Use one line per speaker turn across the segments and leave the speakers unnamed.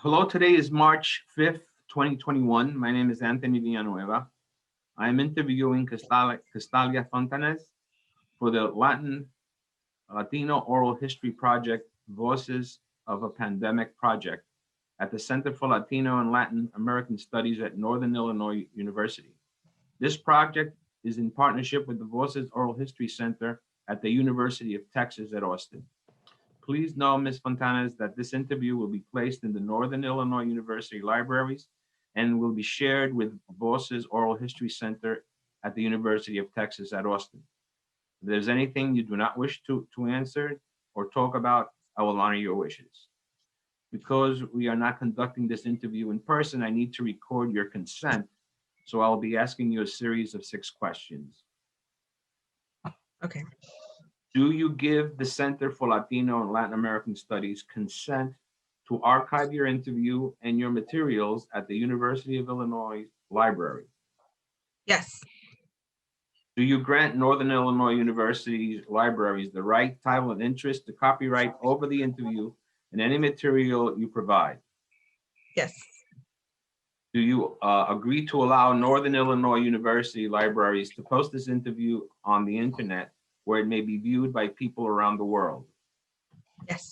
Hello, today is March 5th, 2021. My name is Anthony Villanueva. I am interviewing Castalia Fontanez for the Latino Oral History Project, Voces of a Pandemic Project at the Center for Latino and Latin American Studies at Northern Illinois University. This project is in partnership with the Voces Oral History Center at the University of Texas at Austin. Please know, Ms. Fontanez, that this interview will be placed in the Northern Illinois University libraries and will be shared with Voces Oral History Center at the University of Texas at Austin. If there's anything you do not wish to answer or talk about, I will honor your wishes. Because we are not conducting this interview in person, I need to record your consent. So I'll be asking you a series of 6 questions.
Okay.
Do you give the Center for Latino and Latin American Studies consent to archive your interview and your materials at the University of Illinois Library?
Yes.
Do you grant Northern Illinois University's libraries the right, title, and interest to copyright over the interview and any material you provide?
Yes.
Do you agree to allow Northern Illinois University libraries to post this interview on the internet where it may be viewed by people around the world?
Yes.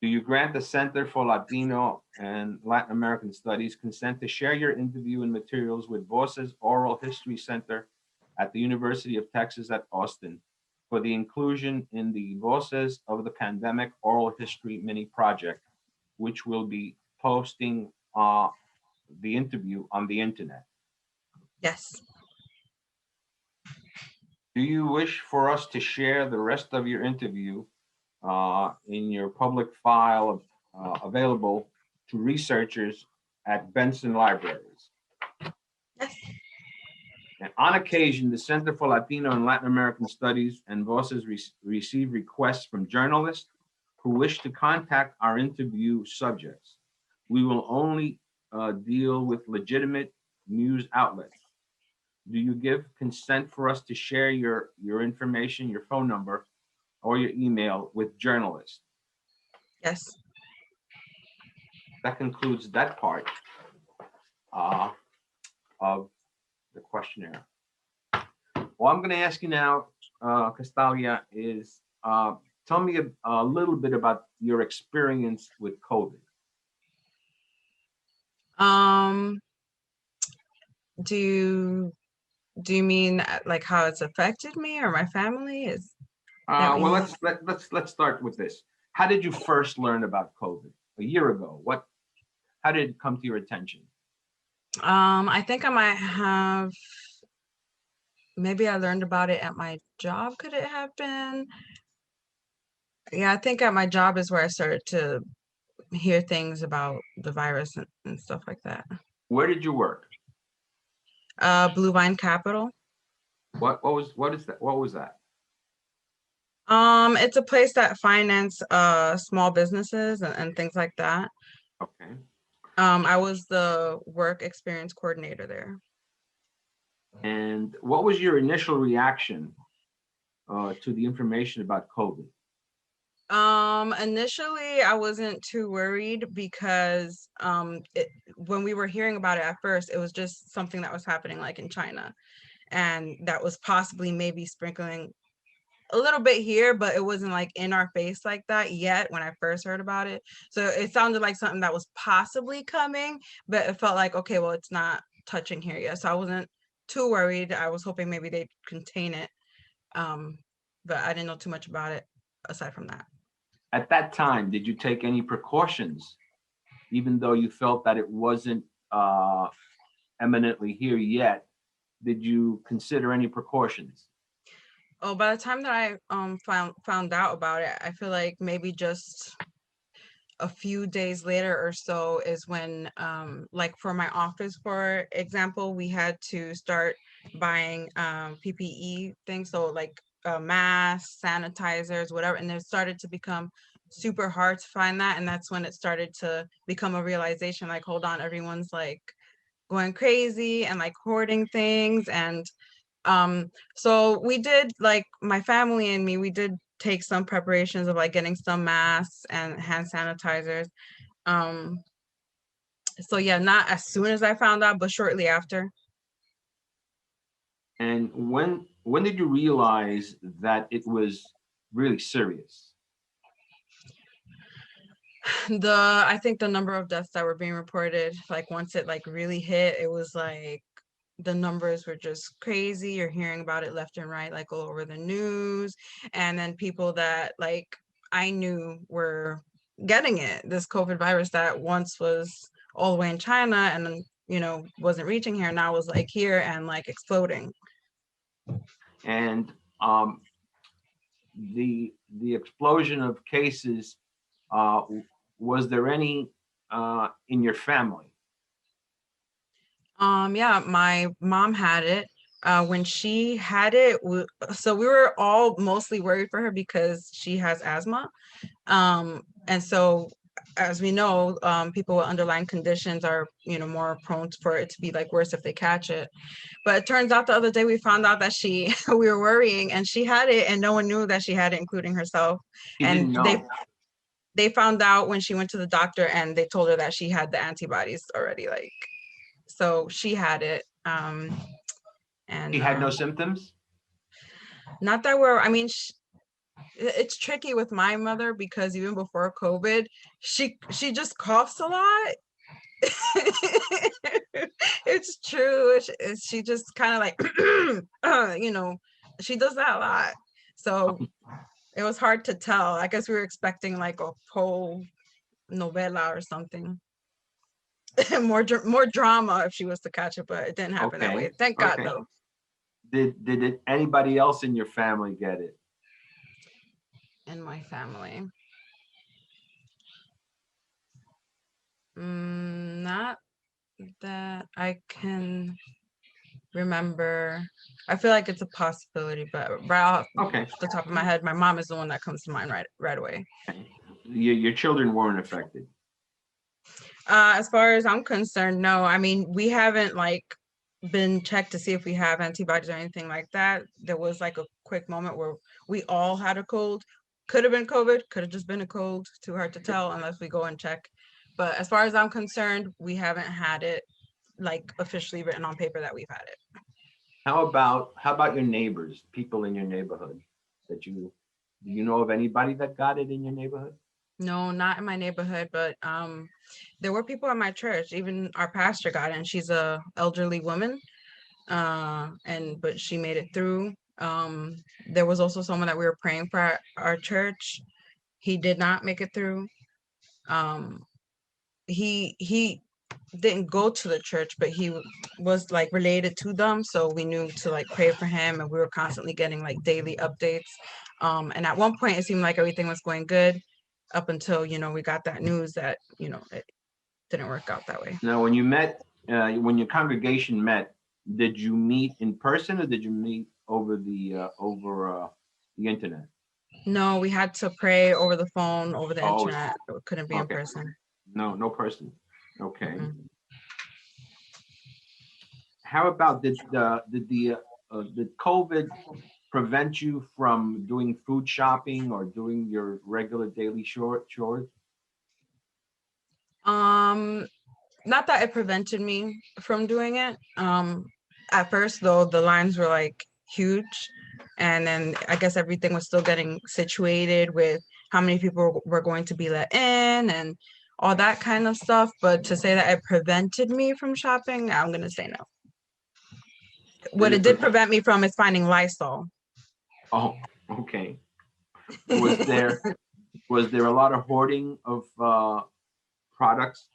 Do you grant the Center for Latino and Latin American Studies consent to share your interview and materials with Voces Oral History Center at the University of Texas at Austin for the inclusion in the Voces of the Pandemic Oral History Mini Project, which will be posting the interview on the internet?
Yes.
Do you wish for us to share the rest of your interview in your public file available to researchers at Benson Libraries?
Yes.
And on occasion, the Center for Latino and Latin American Studies and Voces receive requests from journalists who wish to contact our interview subjects. We will only deal with legitimate news outlets. Do you give consent for us to share your information, your phone number, or your email with journalists?
Yes.
That concludes that part of the questionnaire. What I'm going to ask you now, Castalia, is tell me a little bit about your experience with COVID.
Do you mean like how it's affected me or my family? Is that
Well, let's start with this. How did you first learn about COVID? A year ago. How did it come to your attention?
I think I might have, maybe I learned about it at my job. Could it have been? Yeah, I think at my job is where I started to hear things about the virus and stuff like that.
Where did you work?
Blue Vine Capital.
What is that? What was that?
It's a place that finance small businesses and things like that.
Okay.
I was the work experience coordinator there.
And what was your initial reaction to the information about COVID?
Initially I wasn't too worried because when we were hearing about it at first, it was just something that was happening like in China, and that was possibly maybe sprinkling a little bit here, but it wasn't like in our face like that yet when I first heard about it. So it sounded like something that was possibly coming, but it felt like, okay, well, it's not touching here yet. So I wasn't too worried. I was hoping maybe they'd contain it. But I didn't know too much about it aside from that.
At that time, did you take any precautions, even though you felt that it wasn't eminently here yet? Did you consider any precautions?
Oh, by the time that I found out about it, I feel like maybe just a few days later or so is when, like for my office, for example, we had to start buying PPE things, so like masks, sanitizers, whatever, and it started to become super hard to find that, and that's when it started to become a realization, like, hold on, everyone's like going crazy and like hoarding things. And so we did, like my family and me, we did take some preparations of like getting some masks and hand sanitizers. So yeah, not as soon as I found out, but shortly after.
And when did you realize that it was really serious?
I think the number of deaths that were being reported, like once it like really hit, it was like the numbers were just crazy. You're hearing about it left and right, like all over the news. And then people that like I knew were getting it, this COVID virus that once was all the way in China and then, wasn't reaching here, now was like here and like exploding.
And the explosion of cases, uh, was there any in your family?
Yeah, my mom had it. When she had it, so we were all mostly worried for her because she has asthma. And so, as we know, people with underlying conditions are, more prone for it to be like worse if they catch it. But it turns out the other day we found out that we were worrying and she had it and no one knew that she had it, including herself.
She
And
didn't know.
they found out when she went to the doctor and they told her that she had the antibodies already, like, so she had it.
She
And
had no symptoms.
not that we're, I mean, it's tricky with my mother because even before COVID, she just coughs a lot. It's true. She just kind of like, she does that a lot. So it was hard to tell. I guess we were expecting like a whole novela or something. More drama if she was to catch it, but it didn't happen that way.
Okay.
Thank God,
Okay.
though.
Did anybody else in your family get it?
In my family, not that I can remember. I feel like it's a possibility, but right off
Okay.
the top of my head, my mom is the one that comes to mind right away.
Your children weren't affected.
As far as I'm concerned, no. I mean, we haven't like been checked to see if we have antibodies or anything like that. There was like a quick moment where we all had a cold. Could have been COVID, could have just been a cold. Too hard to tell unless we go and check. But as far as I'm concerned, we haven't had it like officially written on paper that we've had it.
How about your neighbors, people in your neighborhood that do you know of anybody that got it in your neighborhood?
No, not in my neighborhood, but there were people at my church. Even our pastor got it, and she's a elderly woman. But she made it through. There was also someone that we were praying for at our church. He did not make it through. Um, he didn't go to the church, but he was like related to them, so we knew to like pray for him, and we were constantly getting like daily updates. And at one point, it seemed like everything was going good up until we got that news that it didn't work out that way.
Now, when your congregation met, did you meet in person or did you meet over the internet?
No, we had to pray over the phone, over the
Oh,
internet. It couldn't be in
okay.
person.
No person. Okay.
Mm-mm.
How about did COVID prevent you from doing food shopping or doing your regular daily chores?
Um, Not that it prevented me from doing it. At first, though, the lines were like huge, and then I guess everything was still getting situated with how many people were going to be let in and all that kind of stuff. But to say that it prevented me from shopping, I'm gonna say no.
Did
What
it
it did
pre-
prevent me from is finding Lysol.
oh, okay. Was there was there a lot of hoarding of products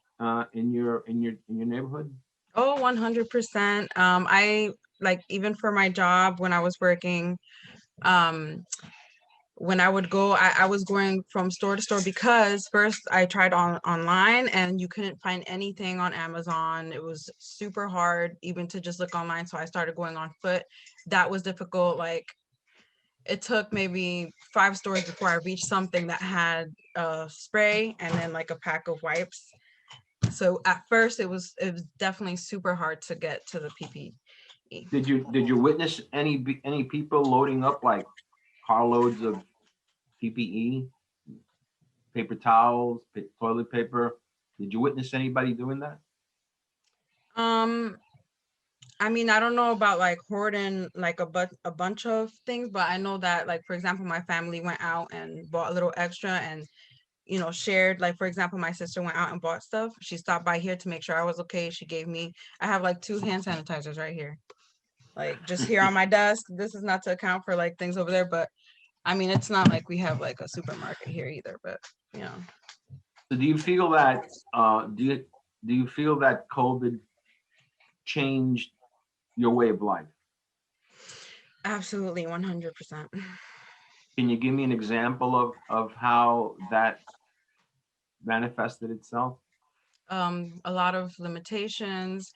in your neighborhood?
Oh, 100%. I like even for my job when I was working, um, when I would go, I was going from store to store because first I tried online and you couldn't find anything on Amazon. It was super hard even to just look online. So I started going on foot. That was difficult. Like it took maybe 5 stores before I reached something that had a spray and then like a pack of wipes. So at first it was definitely super hard to get to the PPE.
Did you witness any people loading up like carloads of PPE, paper towels, toilet paper, Did you witness anybody doing that?
Um, I mean, I don't know about like hoarding like a bunch of things, but I know that like for example, my family went out and bought a little extra and shared. Like for example, my sister went out and bought stuff. She stopped by here to make sure I was okay. She gave me, I have like 2 hand sanitizers right here, like just here on my desk. This is not to account for like things over there, but I mean, it's not like we have like a supermarket here either, but you know.
So do you feel that do you feel that COVID changed your way of life?
Absolutely, 100%.
Can you give me an example of how that manifested itself?
A lot of limitations.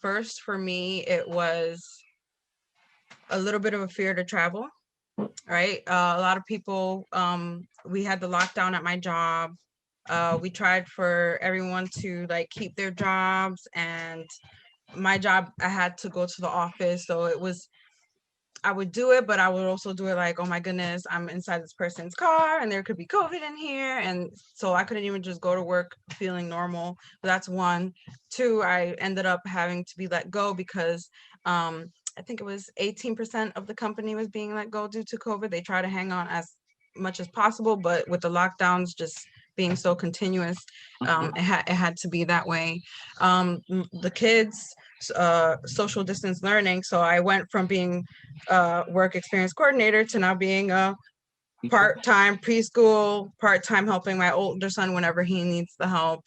First, for me, it was a little bit of a fear to travel, right? A lot of people, we had the lockdown at my job. We tried for everyone to like keep their jobs, and my job, I had to go to the office. So it was, I would do it, but I would also do it like, oh my goodness, I'm inside this person's car and there could be COVID in here. And so I couldn't even just go to work feeling normal. That's one. Two, I ended up having to be let go because I think it was 18% of the company was being let go due to COVID. They try to hang on as much as possible, but with the lockdowns just being so continuous, it had to be that way. The kids, social distance learning. So I went from being work experience coordinator to now being a part-time preschool, part-time helping my older son whenever he needs the help.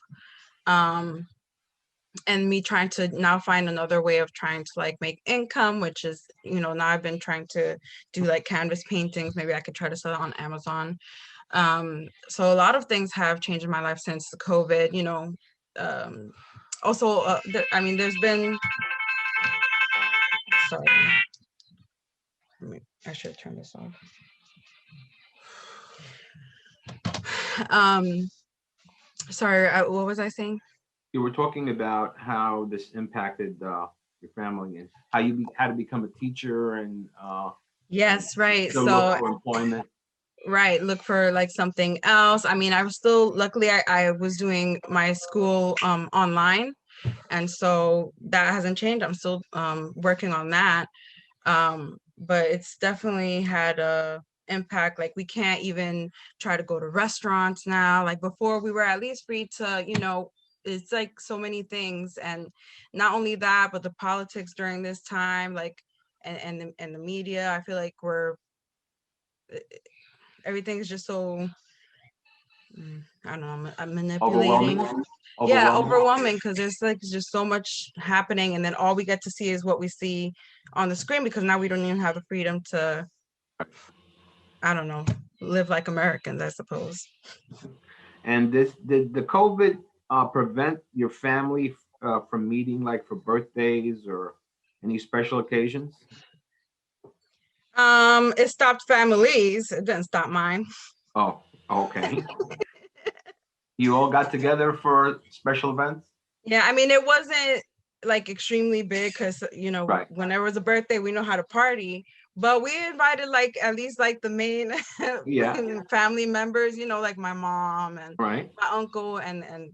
And me trying to now find another way of trying to like make income, which is, now I've been trying to do like canvas paintings. Maybe I could try to sell it on Amazon. So a lot of things have changed in my life since the COVID, also, I mean, there's been, sorry, I should turn this off. Sorry, what was I saying?
You were talking about how this impacted your family and how you had to become a teacher and
Yes, right.
still
So
look for employment.
right, look for like something else. I mean, I was still, luckily I was doing my school online, and so that hasn't changed. I'm still working on that. But it's definitely had a impact. Like we can't even try to go to restaurants now. Like before we were at least free to, it's like so many things. And not only that, but the politics during this time, like and the media, I feel like everything's just so, I don't know, I'm manipulating.
Overwhelming.
Yeah,
Overwhelming.
overwhelming, because there's like just so much happening, and then all we get to see is what we see on the screen, because now we don't even have the freedom to, I don't know, live like Americans, I suppose.
And did the COVID prevent your family from meeting, like for birthdays or any special occasions?
It stopped families. It didn't stop mine.
Oh, okay. You all got together for special events?
Yeah, I mean, it wasn't like extremely big because,
Right.
when there was a birthday, we know how to party. But we invited like at least like the main
Yeah.
family members, like my mom and
Right.
my uncle and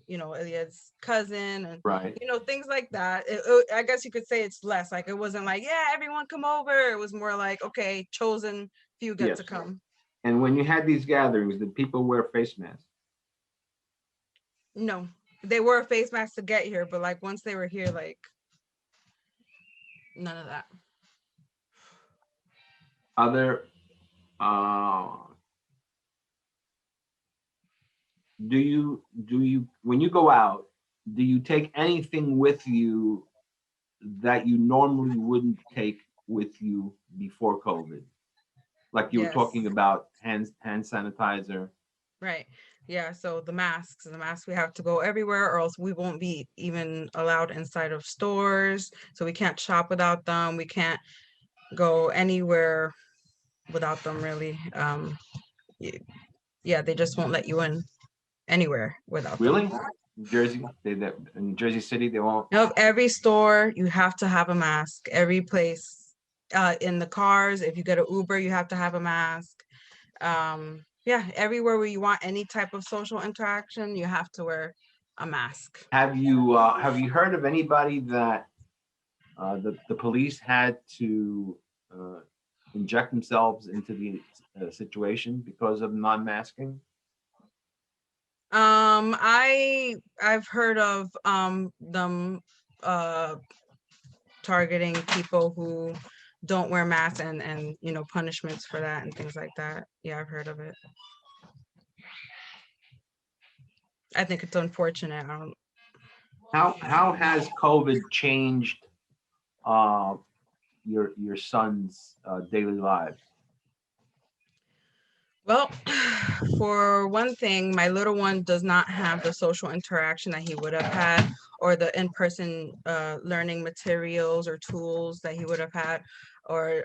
Ilya's cousin and
Right.
things like that. I guess you could say it's less. Like it wasn't like, yeah, everyone come over. It was more like, okay, chosen few get
Yes.
to come.
And when you had these gatherings, did people wear face masks?
No, they wore a face mask to get here, but like once they were here, like none of that.
Other do you when you go out, do you take anything with you that you normally wouldn't take with you before COVID? Like you were
Yes.
talking about hand sanitizer.
Right. Yeah. So the masks, we have to go everywhere, or else we won't be even allowed inside of stores. So we can't shop without them. We can't go anywhere without them, really. Yeah, they just won't let you in anywhere without
Really?
them.
Jersey, in Jersey City, they won't.
Nope. Every store, you have to have a mask. Every place, in the cars, if you get an Uber, you have to have a mask. Yeah, everywhere where you want any type of social interaction, you have to wear a mask.
Have you heard of anybody that the police had to uh, inject themselves into the situation because of non-masking?
I've heard of them uh targeting people who don't wear masks and you know punishments for that and things like that. Yeah, I've heard of it. I think it's unfortunate. I don't.
How has COVID changed uh, your son's daily lives?
Well, for one thing, my little one does not have the social interaction that he would have had, or the in-person learning materials or tools that he would have had, or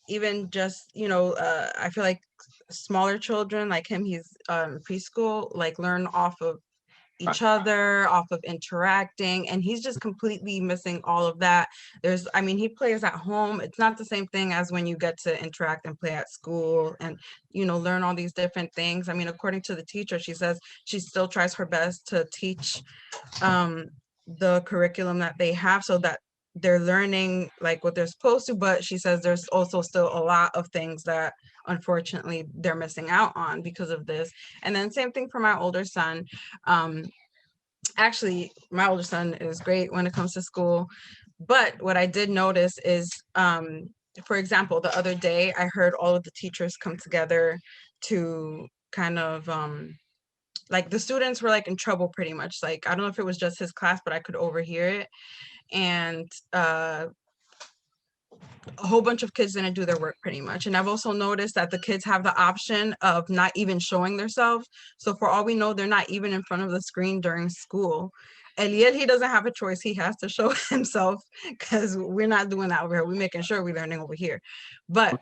even just I feel like smaller children like him, he's preschool, like learn off of
Right.
each other, off of interacting, and he's just completely missing all of that. I mean, he plays at home. It's not the same thing as when you get to interact and play at school and, learn all these different things. I mean, according to the teacher, she says she still tries her best to teach um, the curriculum that they have so that they're learning like what they're supposed to, but she says there's also still a lot of things that unfortunately they're missing out on because of this. And then same thing for my older son. um, Actually, my older son is great when it comes to school, but what I did notice is, for example, the other day I heard all of the teachers come together to kind of like the students were like in trouble pretty much. Like, I don't know if it was just his class, but I could overhear it. And a whole bunch of kids didn't do their work pretty much. And I've also noticed that the kids have the option of not even showing themselves. So for all we know, they're not even in front of the screen during school. And yet he doesn't have a choice. He has to show himself because we're not doing that over here. We're making sure we're learning over here. But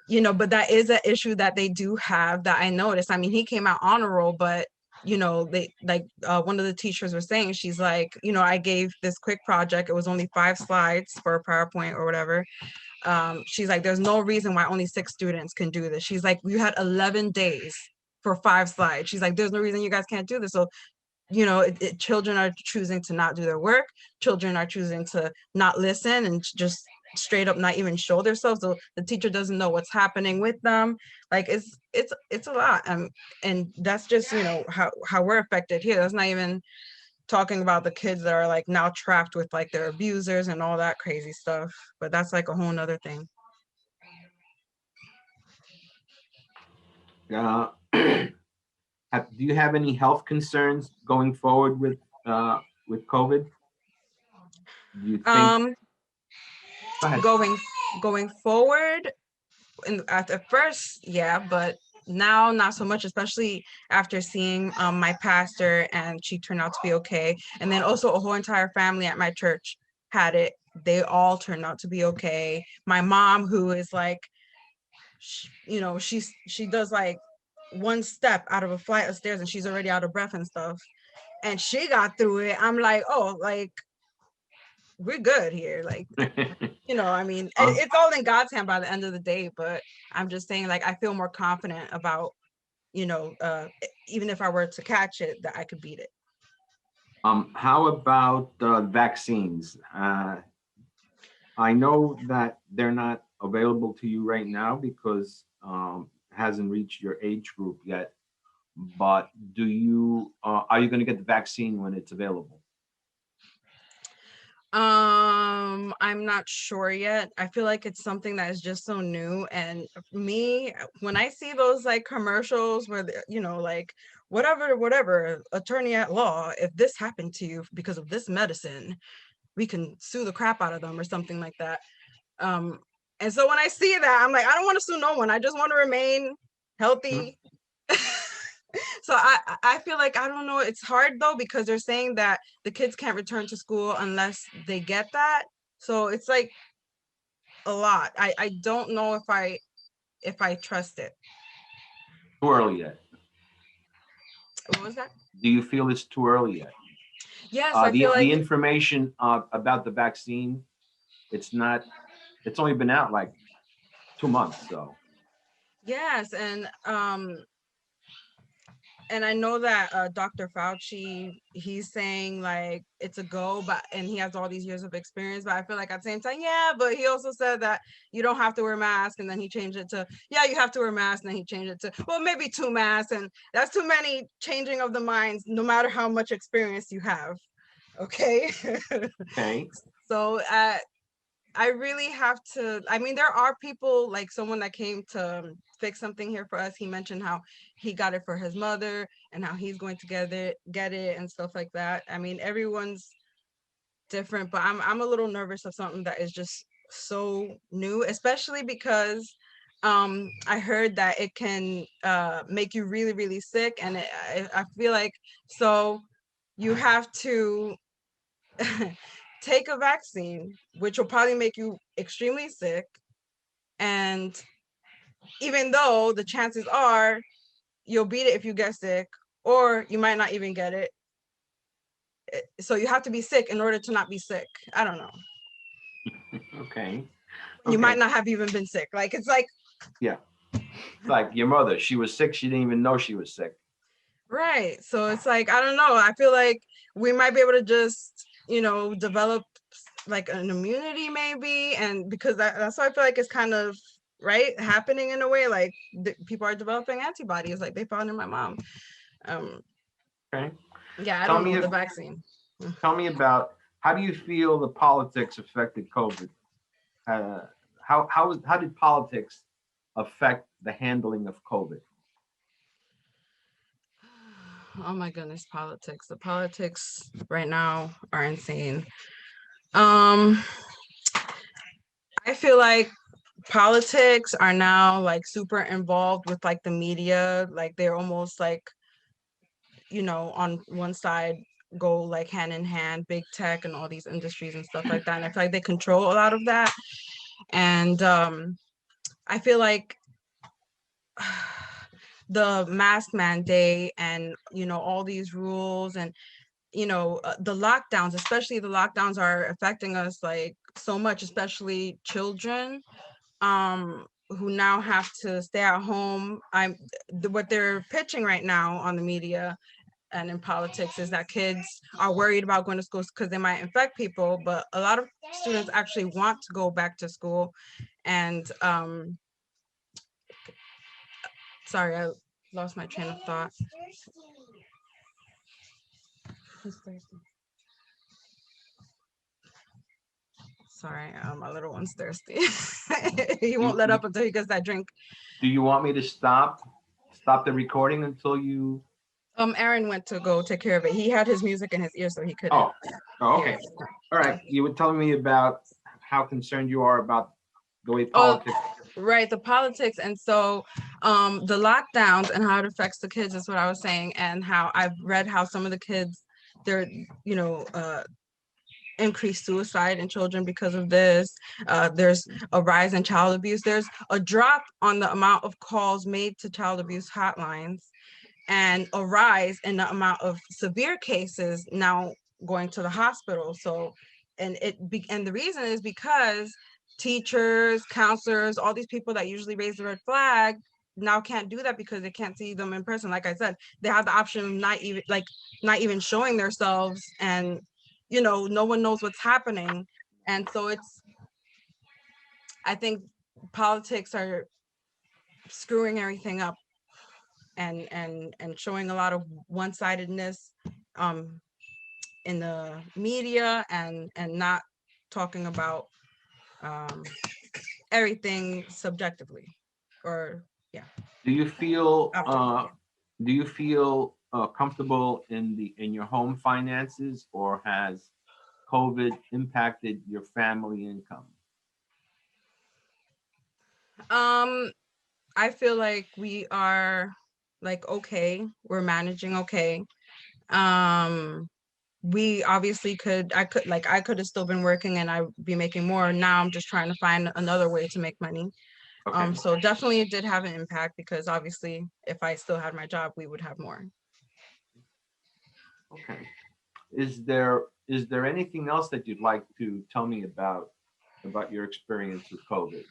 but that is an issue that they do have that I noticed. I mean, he came out honor roll, but they like one of the teachers was saying, she's like, I gave this quick project. It was only 5 slides for a PowerPoint or whatever. She's like, there's no reason why only 6 students can do this. She's like, you had 11 days for 5 slides. She's like, there's no reason you guys can't do this. So children are choosing to not do their work. Children are choosing to not listen and just straight up not even show themselves. So the teacher doesn't know what's happening with them. Like it's a lot. And that's just how we're affected here. That's not even talking about the kids that are like now trapped with like their abusers and all that crazy stuff. But that's like a whole nother thing.
Uh, do you have any health concerns going forward with COVID? Do you think?
Um,
Go ahead.
going forward, at the first, yeah, but now not so much, especially after seeing my pastor, and she turned out to be okay. And then also a whole entire family at my church had it. They all turned out to be okay. My mom, who is like, she does like one step out of a flight of stairs and she's already out of breath and stuff. And she got through it. I'm like, oh, like we're good here. Like, I mean, it's all in God's hand by the end of the day. But I'm just saying, like, I feel more confident about, even if I were to catch it, that I could beat it.
How about vaccines? I know that they're not available to you right now because hasn't reached your age group yet. But are you going to get the vaccine when it's available?
I'm not sure yet. I feel like it's something that is just so new. And me, when I see those like commercials where, like whatever, attorney at law, if this happened to you because of this medicine, we can sue the crap out of them or something like that. Um, and so when I see that, I'm like, I don't want to sue no one. I just want to remain healthy. So I feel like, I don't know, it's hard though, because they're saying that the kids can't return to school unless they get that. So it's like a lot. I don't know if I trust it.
Too early yet?
What was that?
Do you feel it's too early yet?
Yes, I feel
The
like
information about the vaccine, it's only been out like 2 months. So
Yes, and I know that Dr. Fauci, he's saying like it's a go, but and he has all these years of experience. But I feel like at the same time, yeah. But he also said that you don't have to wear a mask, and then he changed it to yeah, you have to wear a mask, and then he changed it to well, maybe 2 masks, and that's too many changing of the minds, no matter how much experience you have. Okay.
Okay.
So I really have to, I mean, there are people like someone that came to fix something here for us. He mentioned how he got it for his mother and how he's going to get it and stuff like that. I mean, everyone's different, but I'm a little nervous of something that is just so new, especially because I heard that it can make you really, really sick. And I feel like, so you have to take a vaccine, which will probably make you extremely sick. And even though the chances are you'll beat it if you get sick, or you might not even get it. So you have to be sick in order to not be sick. I don't know.
Okay.
You might
Okay.
not have even been sick. Like, it's like,
Yeah. Like your mother, she was sick. She didn't even know she was sick.
right. So it's like, I don't know. I feel like we might be able to just, develop like an immunity maybe. And because that's why I feel like it's kind of right happening in a way, like people are developing antibodies like they found in my mom. Um,
Okay.
yeah, I
Tell
don't
me
know
if,
the vaccine.
tell me about how do you feel the politics affected COVID? Uh, how did politics affect the handling of COVID?
Oh my goodness, politics. The politics right now are insane. Um, I feel like politics are now like super involved with like the media. Like they're almost like, on one side go like hand in hand, big tech and all these industries and stuff like that. And I feel like they control a lot of that. And I feel like the mask mandate and all these rules and the lockdowns, especially the lockdowns, are affecting us like so much, especially children who now have to stay at home. What they're pitching right now on the media and in politics is that kids are worried about going to school because they might infect people, but a lot of students actually want to go back to school. And sorry, I lost my train of thought. Sorry, my little one's thirsty. He won't
You,
let
you,
up until he gets that drink.
do you want me to stop the recording until you?
Aaron went to go take care of it. He had his music in his ear, so he couldn't
Oh, oh,
hear
okay.
it.
All
So,
right. You were telling me about how concerned you are about the way
oh,
politics.
right, the politics. And so the lockdowns and how it affects the kids is what I was saying, and how I've read how some of the kids, they're, increased suicide in children because of this. There's a rise in child abuse. There's a drop on the amount of calls made to child abuse hotlines, and a rise in the amount of severe cases now going to the hospital. So, and the reason is because teachers, counselors, all these people that usually raise the red flag now can't do that because they can't see them in person. Like I said, they have the option of not even showing themselves, and no one knows what's happening. And so I think politics are screwing everything up, and showing a lot of one-sidedness um in the media, and not talking about um everything subjectively, or yeah,
Do you feel
objectively.
comfortable in your home finances, or has COVID impacted your family income?
I feel like we are like okay, we're managing okay. um we obviously I could have still been working and I'd be making more. Now I'm just trying to find another way to make money.
Okay.
So definitely it did have an impact, because obviously if I still had my job, we would have more.
Okay. Is there anything else that you'd like to tell me about your experience with COVID?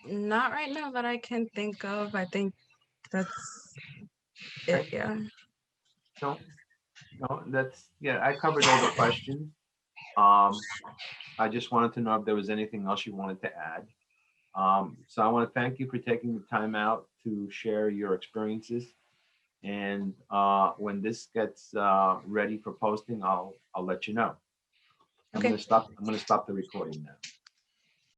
Not right now that I can think of. I think that's it.
Okay.
Yeah.
No, no, yeah, I covered all the questions. Um, I just wanted to know if there was anything else you wanted to add. So I want to thank you for taking the time out to share your experiences. And when this gets ready for posting, I'll let you know.
Okay.
I'm gonna stop the recording now.